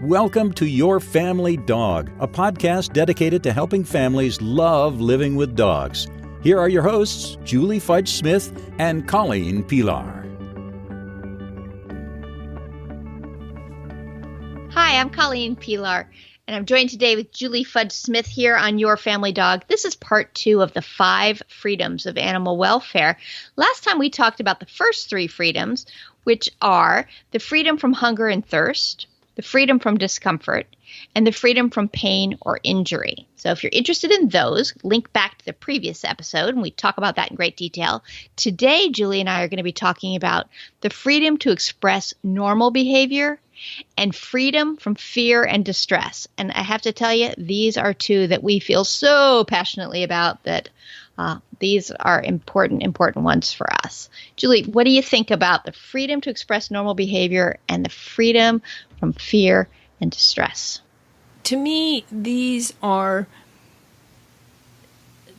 Welcome to Your Family Dog, a podcast dedicated to helping families love living with dogs. Here are your hosts, Julie Fudge Smith and Colleen Pelar. Hi, I'm Colleen Pelar, and I'm joined today with Julie Fudge Smith here on Your Family Dog. This is part 2 of the 5 freedoms of animal welfare. Last time we talked about the first 3 freedoms, which are the freedom from hunger and thirst, the freedom from discomfort, and the freedom from pain or injury. So if you're interested in those, link back to the previous episode, and we talk about that in great detail. Today, Julie and I are going to be talking about the freedom to express normal behavior and freedom from fear and distress. And I have to tell you, these are 2 that we feel so passionately about that these are important ones for us. Julie, what do you think about the freedom to express normal behavior and the freedom from fear and distress? To me, these are,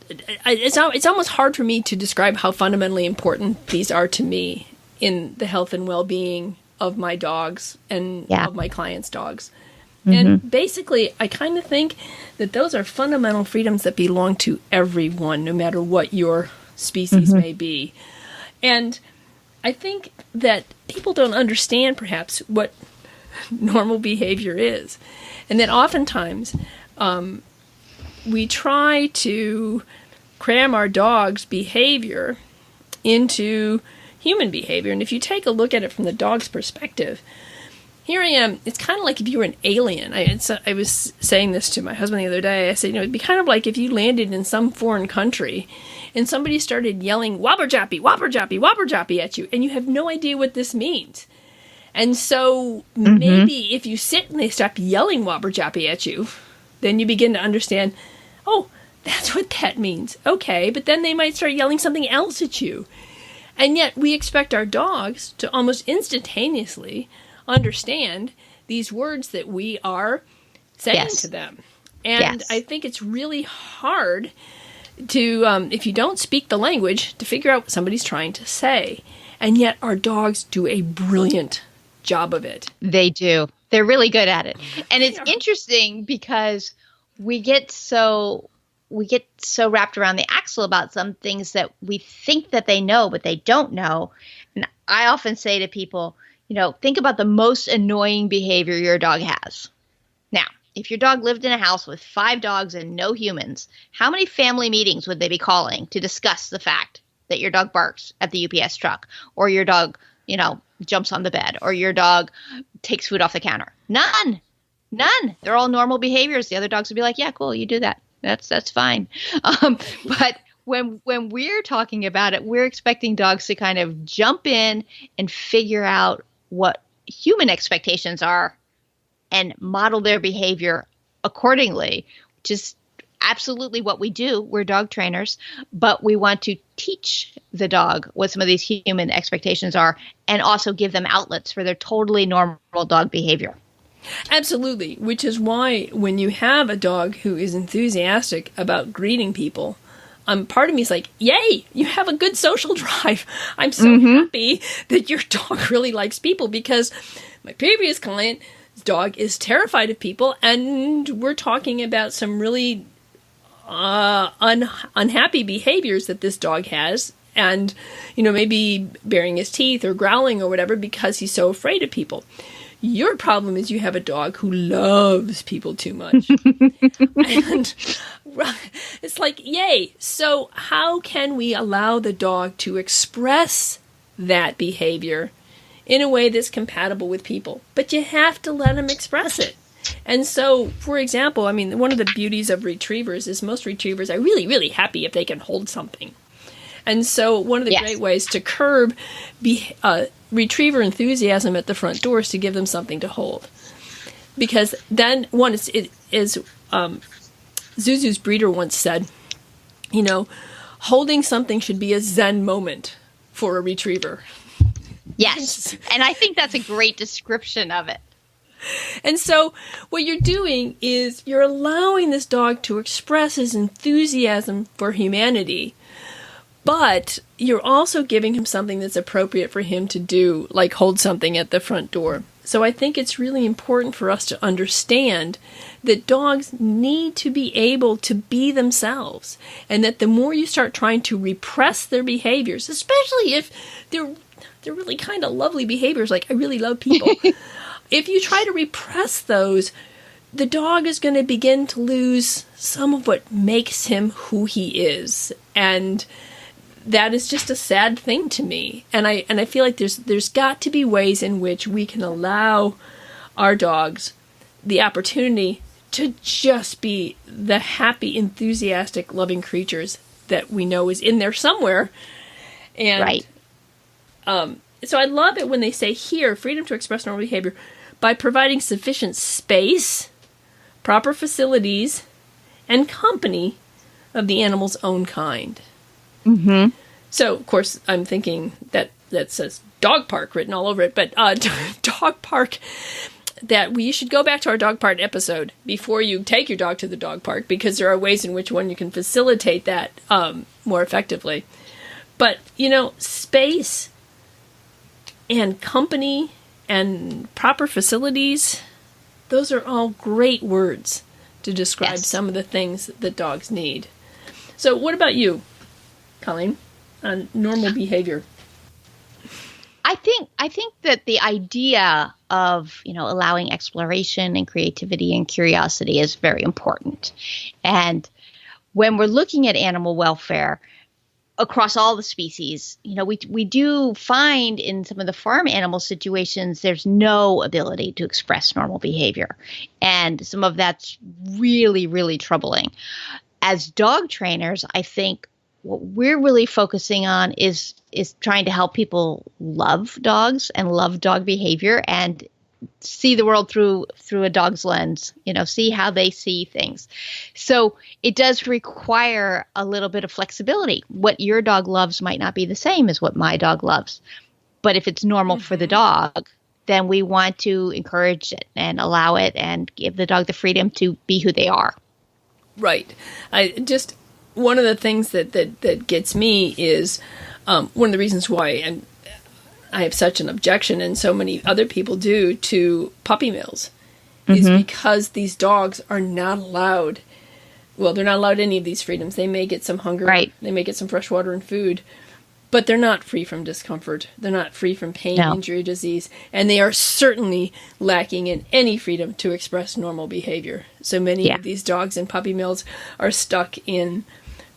it's almost hard for me to describe how fundamentally important these are to me in the health and well-being of my dogs and of my clients' dogs. And basically, I kind of think that those are fundamental freedoms that belong to everyone, no matter what your species may be. And I think that people don't understand, perhaps, what normal behavior is. And that oftentimes we try to cram our dog's behavior into human behavior. And if you take a look at it from the dog's perspective, here I am. It's kind of like if you were an alien. I was saying this to my husband the other day. I said, it'd be kind of like if you landed in some foreign country and somebody started yelling, wabberjappy, wabberjappy, wabberjappy at you, and you have no idea what this means. And so maybe if you sit and they stop yelling wabberjappy at you, then you begin to understand, oh, that's what that means. Okay, but then they might start yelling something else at you. And yet we expect our dogs to almost instantaneously understand these words that we are saying to them. And I think it's really hard to, if you don't speak the language, to figure out what somebody's trying to say. And yet our dogs do a brilliant job of it. They do. They're really good at it. And it's interesting because we get so wrapped around the axle about some things that we think that they know, but they don't know. And I often say to people, think about the most annoying behavior your dog has. Now, if your dog lived in a house with 5 dogs and no humans, how many family meetings would they be calling to discuss the fact that your dog barks at the UPS truck, or your dog, jumps on the bed, or your dog takes food off the counter? None. They're all normal behaviors. The other dogs would be like, yeah, cool, you do that. That's fine. But when we're talking about it, we're expecting dogs to kind of jump in and figure out what human expectations are and model their behavior accordingly, which is absolutely what we do. We're dog trainers, but we want to teach the dog what some of these human expectations are and also give them outlets for their totally normal dog behavior. Absolutely, which is why when you have a dog who is enthusiastic about greeting people, part of me is like, yay, you have a good social drive. I'm so happy that your dog really likes people, because my previous client's dog is terrified of people, and we're talking about some really unhappy behaviors that this dog has, and, maybe baring his teeth or growling or whatever because he's so afraid of people. Your problem is you have a dog who loves people too much. And it's like, yay. So how can we allow the dog to express that behavior in a way that's compatible with people? But you have to let him express it. And so, for example, one of the beauties of retrievers is most retrievers are really, really happy if they can hold something. And so one of the great ways to curb retriever enthusiasm at the front door is to give them something to hold. Because then, it is Zuzu's breeder once said, holding something should be a Zen moment for a retriever. Yes, and I think that's a great description of it. And so what you're doing is you're allowing this dog to express his enthusiasm for humanity, but you're also giving him something that's appropriate for him to do, like hold something at the front door. So I think it's really important for us to understand that dogs need to be able to be themselves, and that the more you start trying to repress their behaviors, especially if they're really kind of lovely behaviors, like I really love people, if you try to repress those, the dog is going to begin to lose some of what makes him who he is. And that is just a sad thing to me. And I feel like there's got to be ways in which we can allow our dogs the opportunity to just be the happy, enthusiastic, loving creatures that we know is in there somewhere. And right. So I love it when they say here, freedom to express normal behavior by providing sufficient space, proper facilities, and company of the animal's own kind. Mm-hmm. So, of course, I'm thinking that says dog park written all over it, but dog park, that you should go back to our dog park episode before you take your dog to the dog park, because there are ways in which you can facilitate that more effectively. But, space and company and proper facilities, those are all great words to describe some of the things that dogs need. So what about you, Colleen, on normal behavior? I think that the idea of, allowing exploration and creativity and curiosity is very important. And when we're looking at animal welfare across all the species, we do find in some of the farm animal situations, there's no ability to express normal behavior. And some of that's really, really troubling. As dog trainers, I think what we're really focusing on is trying to help people love dogs and love dog behavior and see the world through a dog's lens, see how they see things. So it does require a little bit of flexibility. What your dog loves might not be the same as what my dog loves. But if it's normal for the dog, then we want to encourage it and allow it and give the dog the freedom to be who they are. Right. One of the things that gets me is one of the reasons why I have such an objection, and so many other people do, to puppy mills, is because these dogs are not allowed. Well, they're not allowed any of these freedoms. They may get some hunger, right. They may get some fresh water and food, but they're not free from discomfort. They're not free from pain, injury, disease, and they are certainly lacking in any freedom to express normal behavior. So many of these dogs in puppy mills are stuck in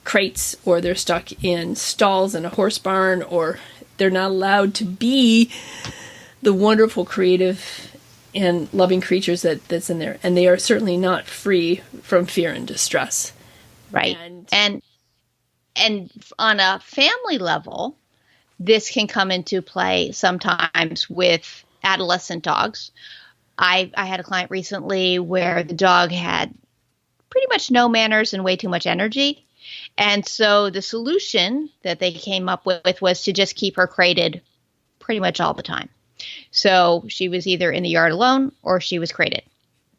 crates, or they're stuck in stalls in a horse barn, or they're not allowed to be the wonderful, creative, and loving creatures that's in there. And they are certainly not free from fear and distress. Right. And on a family level, this can come into play sometimes with adolescent dogs. I had a client recently where the dog had pretty much no manners and way too much energy. And so the solution that they came up with was to just keep her crated pretty much all the time. So she was either in the yard alone or she was crated.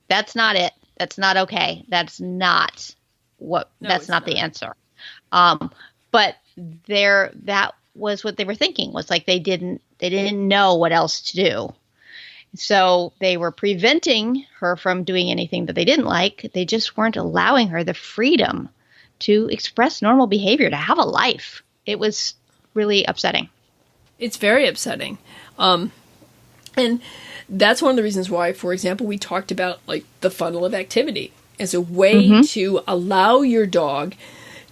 That's not it. That's not okay. That's not the answer. But that was what they were thinking, was like they didn't know what else to do. So they were preventing her from doing anything that they didn't like. They just weren't allowing her the freedom to express normal behavior, to have a life. It was really upsetting. It's very upsetting. And that's one of the reasons why, for example, we talked about like the funnel of activity as a way to allow your dog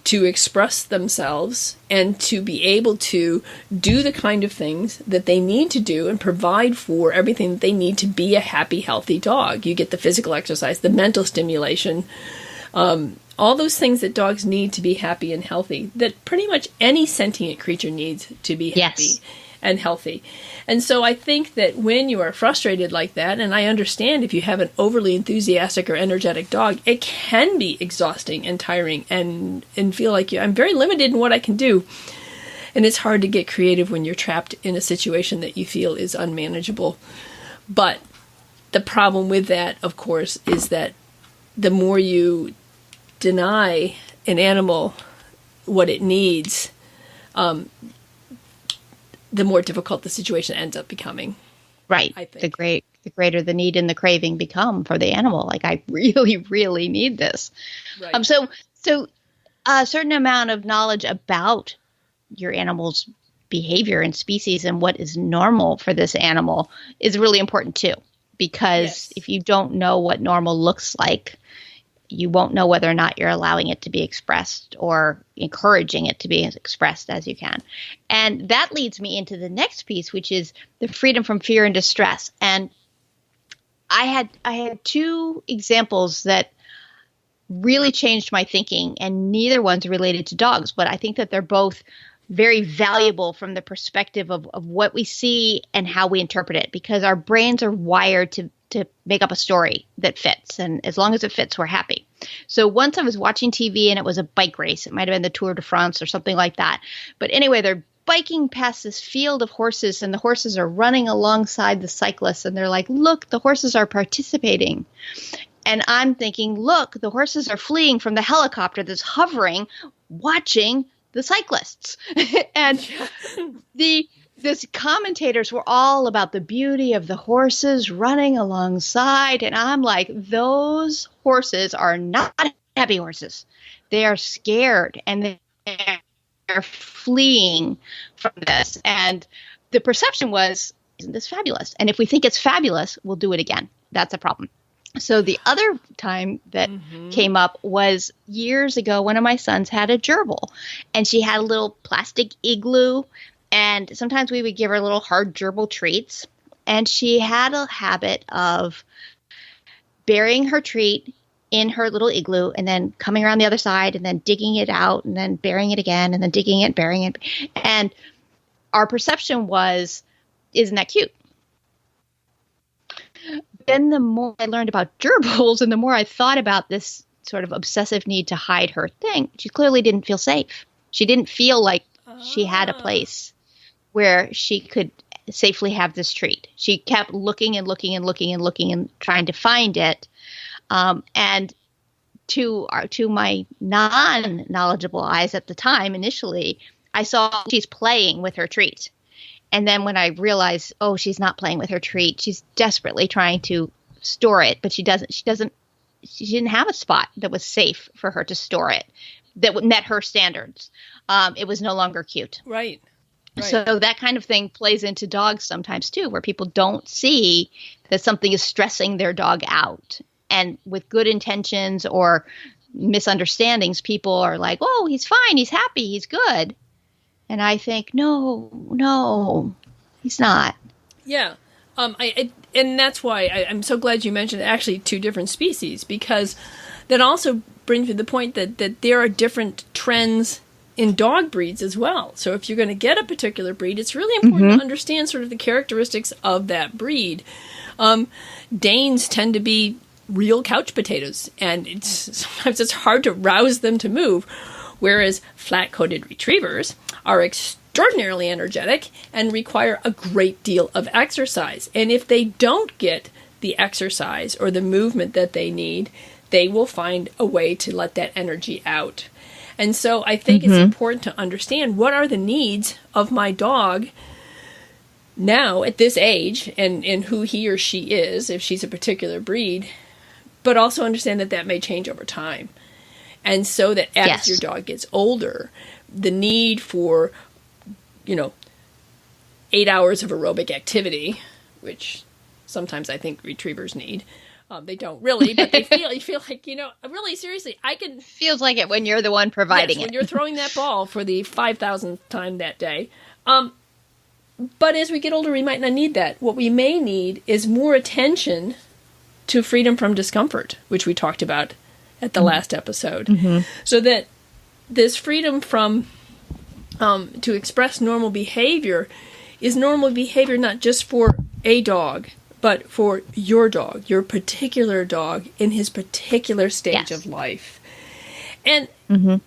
to express themselves and to be able to do the kind of things that they need to do and provide for everything that they need to be a happy, healthy dog. You get the physical exercise, the mental stimulation, all those things that dogs need to be happy and healthy, that pretty much any sentient creature needs to be happy and healthy. And so I think that when you are frustrated like that, and I understand if you have an overly enthusiastic or energetic dog, it can be exhausting and tiring and feel like I'm very limited in what I can do. And it's hard to get creative when you're trapped in a situation that you feel is unmanageable. But the problem with that, of course, is that the more you deny an animal what it needs, the more difficult the situation ends up becoming. Right. I think. The the greater the need and the craving become for the animal. Like, I really, really need this. Right. So a certain amount of knowledge about your animal's behavior and species and what is normal for this animal is really important too. Because if you don't know what normal looks like, you won't know whether or not you're allowing it to be expressed or encouraging it to be as expressed as you can. And that leads me into the next piece, which is the freedom from fear and distress. And I had two examples that really changed my thinking, and neither one's related to dogs, but I think that they're both very valuable from the perspective of what we see and how we interpret it, because our brains are wired to make up a story that fits. And as long as it fits, we're happy. So once I was watching TV and it was a bike race. It might have been the Tour de France or something like that. But anyway, they're biking past this field of horses, and the horses are running alongside the cyclists. And they're like, look, the horses are participating. And I'm thinking, look, the horses are fleeing from the helicopter that's hovering, watching the cyclists. And the commentators were all about the beauty of the horses running alongside. And I'm like, those horses are not happy horses. They are scared, and they're fleeing from this. And the perception was, isn't this fabulous? And if we think it's fabulous, we'll do it again. That's a problem. So the other time that came up was years ago. One of my sons had a gerbil, and she had a little plastic igloo, and sometimes we would give her little hard gerbil treats. And she had a habit of burying her treat in her little igloo and then coming around the other side and then digging it out and then burying it again and then digging it, burying it. And our perception was, isn't that cute? Then the more I learned about gerbils and the more I thought about this sort of obsessive need to hide her thing, she clearly didn't feel safe. She didn't feel like she had a place where she could safely have this treat. She kept looking and looking and looking and looking and trying to find it. And to my non-knowledgeable eyes at the time, initially, I saw she's playing with her treat. And then when I realized, oh, she's not playing with her treat, she's desperately trying to store it, but she didn't have a spot that was safe for her to store it, that met her standards. It was no longer cute. Right. So that kind of thing plays into dogs sometimes too, where people don't see that something is stressing their dog out. And with good intentions or misunderstandings, people are like, oh, he's fine, he's happy, he's good. And I think, no, he's not. Yeah. And that's why I'm so glad you mentioned actually two different species, because that also brings me to the point that there are different trends in dog breeds as well. So if you're going to get a particular breed, it's really important to understand sort of the characteristics of that breed. Danes tend to be real couch potatoes, and sometimes it's hard to rouse them to move, whereas flat-coated retrievers are extraordinarily energetic and require a great deal of exercise. And if they don't get the exercise or the movement that they need, they will find a way to let that energy out. And so I think it's important to understand what are the needs of my dog now at this age, and who he or she is, if she's a particular breed, but also understand that may change over time. And so that as your dog gets older, the need for, 8 hours of aerobic activity, which sometimes I think retrievers need. They don't really, but you feel like, really seriously, I can... Feels like it when you're the one providing it. When you're throwing that ball for the 5,000th time that day. But as we get older, we might not need that. What we may need is more attention to freedom from discomfort, which we talked about at the last episode. So that this freedom from to express normal behavior is normal behavior not just for a dog, but for your dog, your particular dog in his particular stage of life. And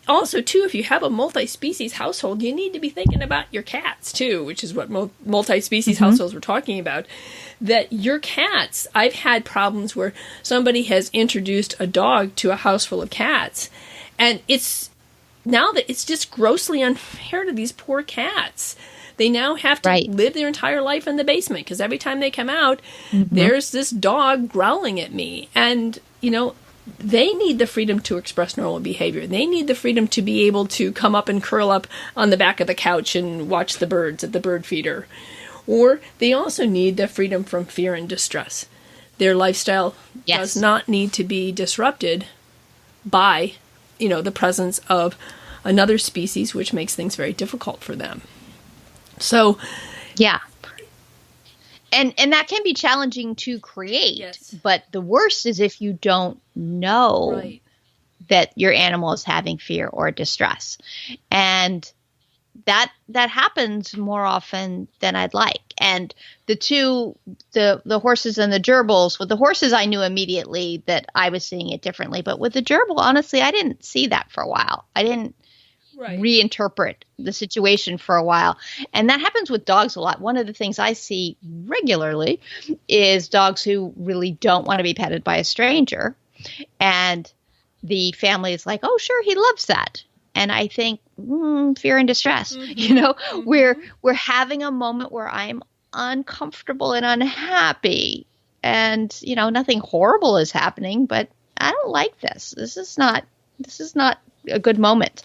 also, too, if you have a multi-species household, you need to be thinking about your cats, too, which is what multi-species households we're talking about. That your cats, I've had problems where somebody has introduced a dog to a house full of cats, and it's just grossly unfair to these poor cats They now have to live their entire life in the basement because every time they come out, there's this dog growling at me. And, they need the freedom to express normal behavior. They need the freedom to be able to come up and curl up on the back of the couch and watch the birds at the bird feeder. Or they also need the freedom from fear and distress. Their lifestyle does not need to be disrupted by, the presence of another species, which makes things very difficult for them. So, yeah. And that can be challenging to create, but the worst is if you don't know that your animal is having fear or distress. And that happens more often than I'd like. And the horses and the gerbils, with the horses, I knew immediately that I was seeing it differently. But with the gerbil, honestly, I didn't see that for a while. I didn't reinterpret the situation for a while. And that happens with dogs a lot. One of the things I see regularly is dogs who really don't want to be petted by a stranger. And the family is like, oh, sure, he loves that. And I think, fear and distress, we're having a moment where I'm uncomfortable and unhappy and, nothing horrible is happening, but I don't like this. This is not a good moment.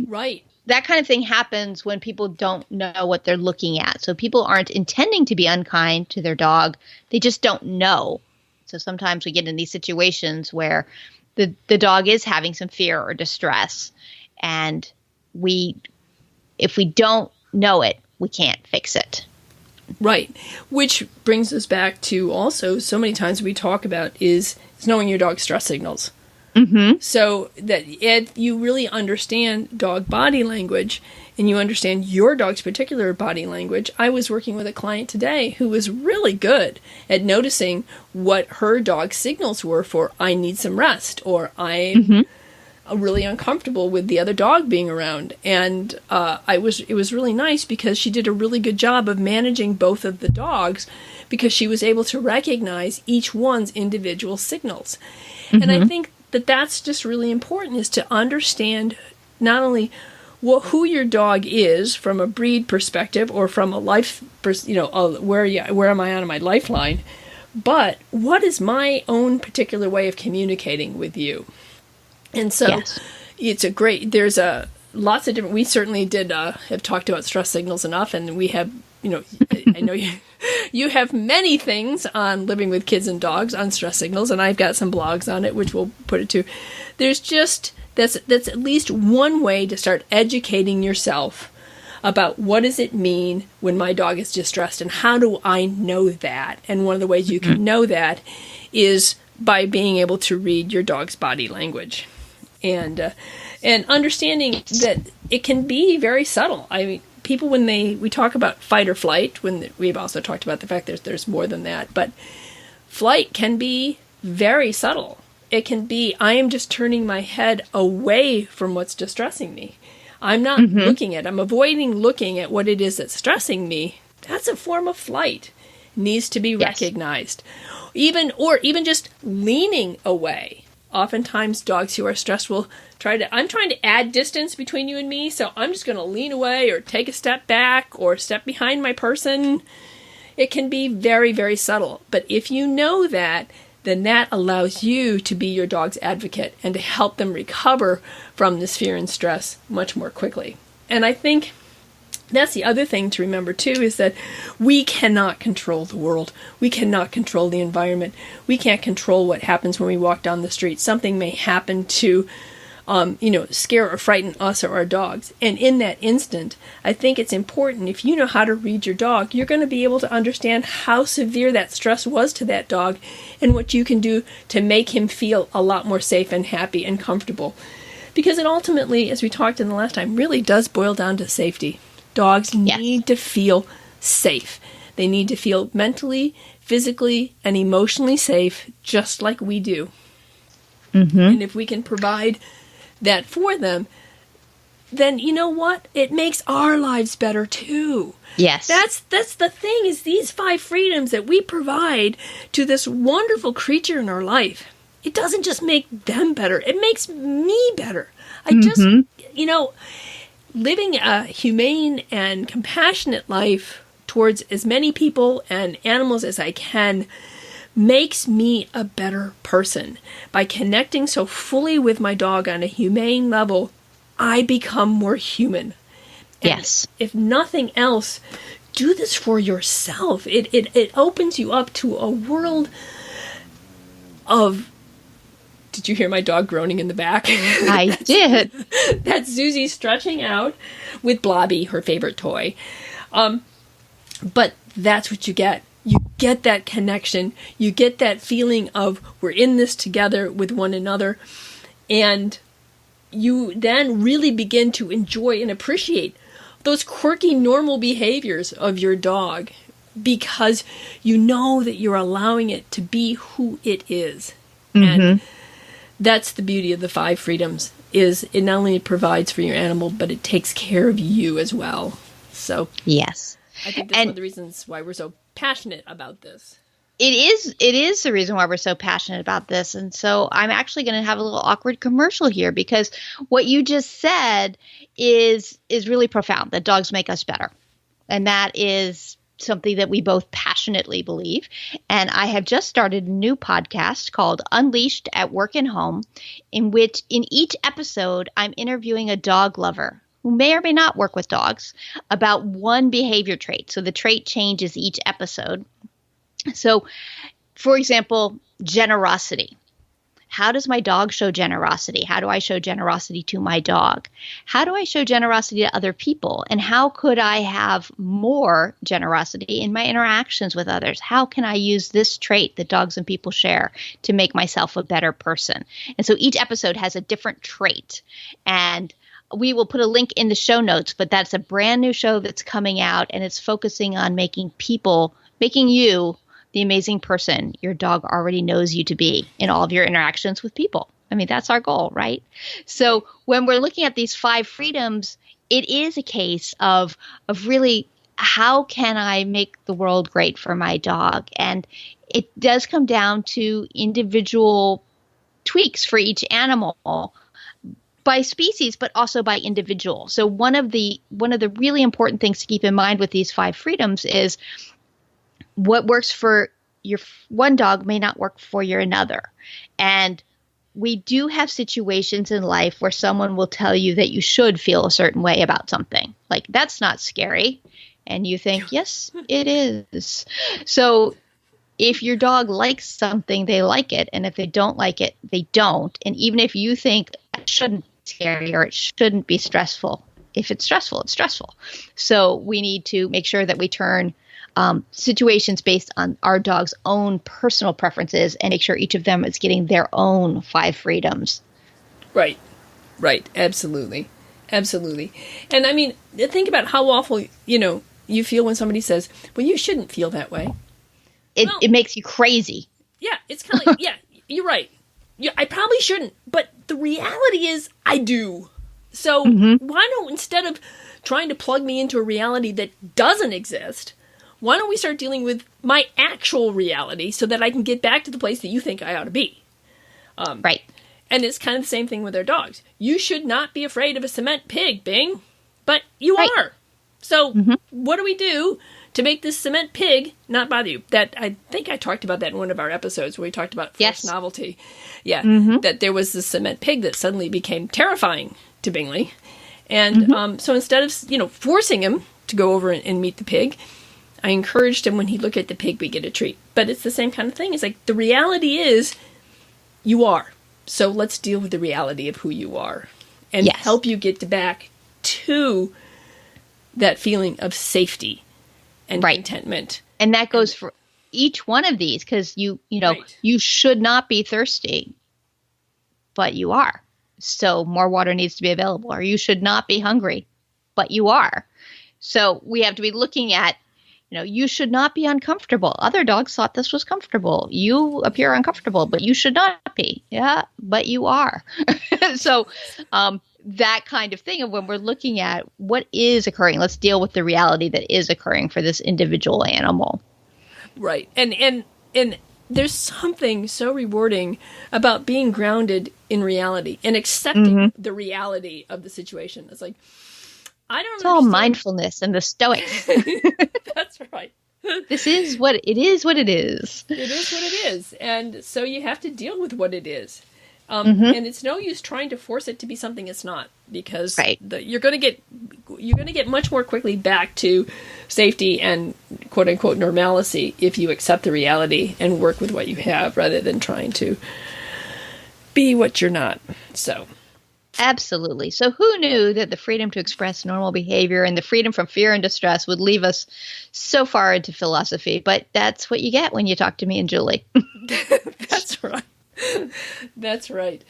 Right. That kind of thing happens when people don't know what they're looking at. So people aren't intending to be unkind to their dog. They just don't know. So sometimes we get in these situations where the dog is having some fear or distress. And if we don't know it, we can't fix it. Right. Which brings us back to also so many times we talk about is knowing your dog's stress signals. So that you really understand dog body language and you understand your dog's particular body language. I was working with a client today who was really good at noticing what her dog's signals were for I need some rest or I'm really uncomfortable with the other dog being around. And it was really nice because she did a really good job of managing both of the dogs because she was able to recognize each one's individual signals. And I think that's just really important, is to understand not only who your dog is from a breed perspective or from a life, where am I on my lifeline, but what is my own particular way of communicating with you. And so it's there's lots of different, we certainly did have talked about stress signals enough, and we have, I know you have many things on living with kids and dogs on stress signals, and I've got some blogs on it, which we'll put it to. There's just, that's at least one way to start educating yourself about what does it mean when my dog is distressed, and how do I know that? And one of the ways you can know that is by being able to read your dog's body language. And understanding that it can be very subtle. I mean, people, when we talk about fight or flight, we've also talked about the fact that there's more than that, but flight can be very subtle. It can be, I am just turning my head away from what's distressing me. I'm not looking at, I'm avoiding looking at what it is that's stressing me. That's a form of flight. It needs to be recognized. Even just leaning away. Oftentimes, dogs who are stressed will I'm trying to add distance between you and me, so I'm just going to lean away or take a step back or step behind my person. It can be very, very subtle. But if you know that, then that allows you to be your dog's advocate and to help them recover from this fear and stress much more quickly. And I think that's the other thing to remember, too, is that we cannot control the world. We cannot control the environment. We can't control what happens when we walk down the street. Something may happen to, scare or frighten us or our dogs. And in that instant, I think it's important, if you know how to read your dog, you're going to be able to understand how severe that stress was to that dog and what you can do to make him feel a lot more safe and happy and comfortable. Because it ultimately, as we talked in the last time, really does boil down to safety. Dogs need to feel safe. They need to feel mentally, physically, and emotionally safe, just like we do. And if we can provide that for them, then you know what? It makes our lives better too. Yes. That's the thing, is these 5 freedoms that we provide to this wonderful creature in our life. It doesn't just make them better. It makes me better. I just, living a humane and compassionate life towards as many people and animals as I can makes me a better person. By connecting so fully with my dog on a humane level, I become more human. And yes. If nothing else, do this for yourself. It opens you up to a world of... Did you hear my dog groaning in the back? I did. That's Susie stretching out with Blobby, her favorite toy. But that's what you get. You get that connection. You get that feeling of we're in this together with one another. And you then really begin to enjoy and appreciate those quirky, normal behaviors of your dog, because you know that you're allowing it to be who it is. Mm-hmm. And that's the beauty of the 5 freedoms, is it not only provides for your animal, but it takes care of you as well. So yes, I think that's one of the reasons why we're so passionate about this. It is the reason why we're so passionate about this. And so I'm actually going to have a little awkward commercial here, because what you just said is really profound, that dogs make us better. And that is something that we both passionately believe. And I have just started a new podcast called Unleashed at Work and Home, in which in each episode, I'm interviewing a dog lover who may or may not work with dogs about one behavior trait. So the trait changes each episode. So, for example, generosity. How does my dog show generosity? How do I show generosity to my dog? How do I show generosity to other people? And how could I have more generosity in my interactions with others? How can I use this trait that dogs and people share to make myself a better person? And so each episode has a different trait. And we will put a link in the show notes, but that's a brand new show that's coming out, and it's focusing on making you the amazing person your dog already knows you to be in all of your interactions with people. I mean, that's our goal, right? So when we're looking at these 5 freedoms, it is a case of really, how can I make the world great for my dog? And it does come down to individual tweaks for each animal, by species, but also by individual. So one of the really important things to keep in mind with these 5 freedoms is what works for your one dog may not work for your another. And we do have situations in life where someone will tell you that you should feel a certain way about something. Like, that's not scary. And you think, yes, it is. So if your dog likes something, they like it. And if they don't like it, they don't. And even if you think it shouldn't be scary or it shouldn't be stressful, if it's stressful, it's stressful. So we need to make sure that we turn situations based on our dog's own personal preferences and make sure each of them is getting their own 5 freedoms. Right. Absolutely. And I mean, think about how awful, you feel when somebody says, well, you shouldn't feel that way. It makes you crazy. Yeah. It's kind of like, yeah, you're right. Yeah, I probably shouldn't, but the reality is I do. So why don't, instead of trying to plug me into a reality that doesn't exist, why don't we start dealing with my actual reality so that I can get back to the place that you think I ought to be? Right. And it's kind of the same thing with our dogs. You should not be afraid of a cement pig, Bing, but you are. So what do we do to make this cement pig not bother you? That, I think I talked about that in one of our episodes where we talked about forced novelty. Yeah, that there was this cement pig that suddenly became terrifying to Bingley. And so instead of, forcing him to go over and meet the pig, I encouraged him, when he looked at the pig, we get a treat. But it's the same kind of thing. It's like, the reality is you are. So let's deal with the reality of who you are and help you get back to that feeling of safety and contentment. And that goes for each one of these, because you should not be thirsty, but you are. So more water needs to be available. Or you should not be hungry, but you are. So we have to be looking at, you should not be uncomfortable. Other dogs thought this was comfortable. You appear uncomfortable, but you should not be. Yeah, but you are. So that kind of thing of when we're looking at what is occurring, let's deal with the reality that is occurring for this individual animal. Right. And there's something so rewarding about being grounded in reality and accepting the reality of the situation. It's like, I don't It's all mindfulness and the Stoics. That's right. This is what it is. What it is. It is what it is, and so you have to deal with what it is. Mm-hmm. And it's no use trying to force it to be something it's not, because you're going to get much more quickly back to safety and quote unquote normalcy if you accept the reality and work with what you have rather than trying to be what you're not. So. Absolutely. So who knew that the freedom to express normal behavior and the freedom from fear and distress would leave us so far into philosophy? But that's what you get when you talk to me and Julie. That's right. That's right.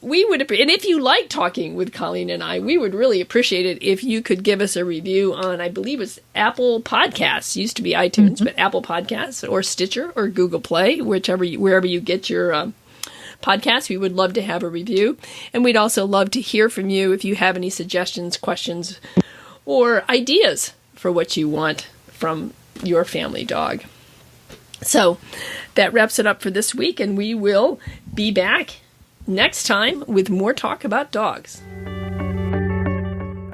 We would, and if you like talking with Colleen and I, we would really appreciate it if you could give us a review on, I believe it's Apple Podcasts, used to be iTunes, but Apple Podcasts or Stitcher or Google Play, wherever you get your podcasts. We would love to have a review, and we'd also love to hear from you if you have any suggestions, questions, or ideas for what you want from your family dog. So that wraps it up for this week, and we will be back next time with more talk about dogs.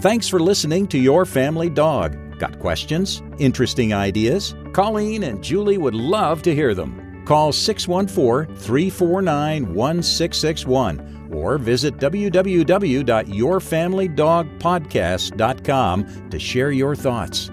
Thanks for listening to Your Family Dog. Got questions? Interesting ideas? Colleen and Julie would love to hear them. Call 614-349-1661 or visit www.yourfamilydogpodcast.com to share your thoughts.